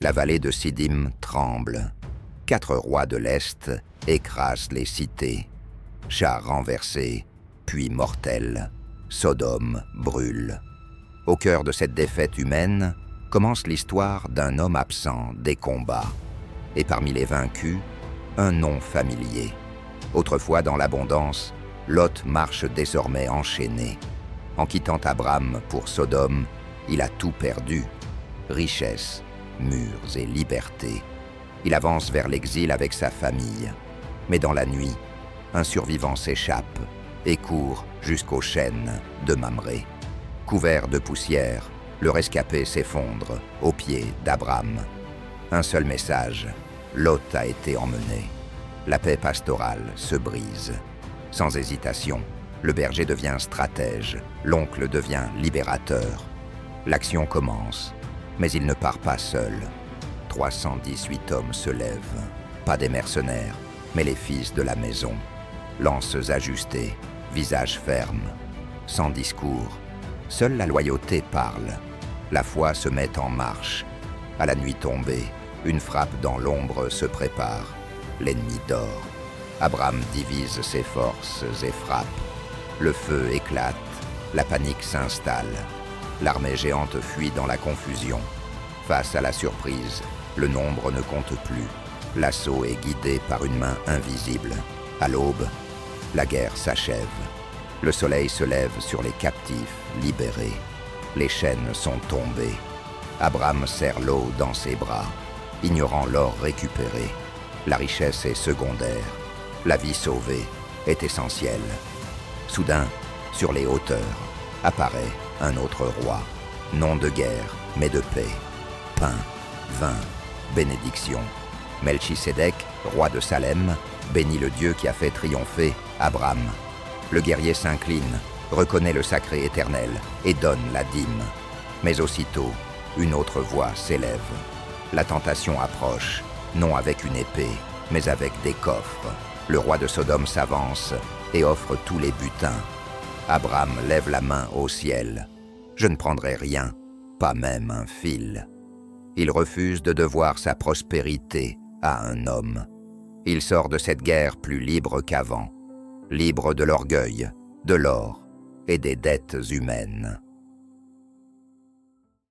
La vallée de Siddim tremble. 4 rois de l'Est écrasent les cités. Chars renversés, puis mortels. Sodome brûle. Au cœur de cette défaite humaine commence l'histoire d'un homme absent des combats. Et parmi les vaincus, un nom familier. Autrefois dans l'abondance, Lot marche désormais enchaîné. En quittant Abram pour Sodome, il a tout perdu. Richesse, murs et liberté. Il avance vers l'exil avec sa famille. Mais dans la nuit, un survivant s'échappe et court jusqu'aux chênes de Mamré. Couvert de poussière, le rescapé s'effondre aux pieds d'Abram. Un seul message, Lot a été emmené. La paix pastorale se brise. Sans hésitation, le berger devient stratège, l'oncle devient libérateur. L'action commence, mais il ne part pas seul. 318 hommes se lèvent, pas des mercenaires, mais les fils de la maison. Lances ajustées, visage ferme, sans discours. Seule la loyauté parle. La foi se met en marche. À la nuit tombée, une frappe dans l'ombre se prépare. L'ennemi dort. Abram divise ses forces et frappe. Le feu éclate, la panique s'installe. L'armée géante fuit dans la confusion. Face à la surprise, le nombre ne compte plus. L'assaut est guidé par une main invisible. À l'aube, la guerre s'achève. Le soleil se lève sur les captifs libérés. Les chaînes sont tombées. Abram serre l'eau dans ses bras, ignorant l'or récupéré. La richesse est secondaire. La vie sauvée est essentielle. Soudain, sur les hauteurs, apparaît un autre roi. Non de guerre, mais de paix. Pain, vin, bénédiction. Melchisédek, roi de Salem, bénit le Dieu qui a fait triompher Abram. Le guerrier s'incline, reconnaît le sacré éternel et donne la dîme. Mais aussitôt, une autre voix s'élève. La tentation approche, non avec une épée, mais avec des coffres. Le roi de Sodome s'avance et offre tous les butins. Abram lève la main au ciel. Je ne prendrai rien, pas même un fil. Il refuse de devoir sa prospérité à un homme. Il sort de cette guerre plus libre qu'avant, libre de l'orgueil, de l'or et des dettes humaines.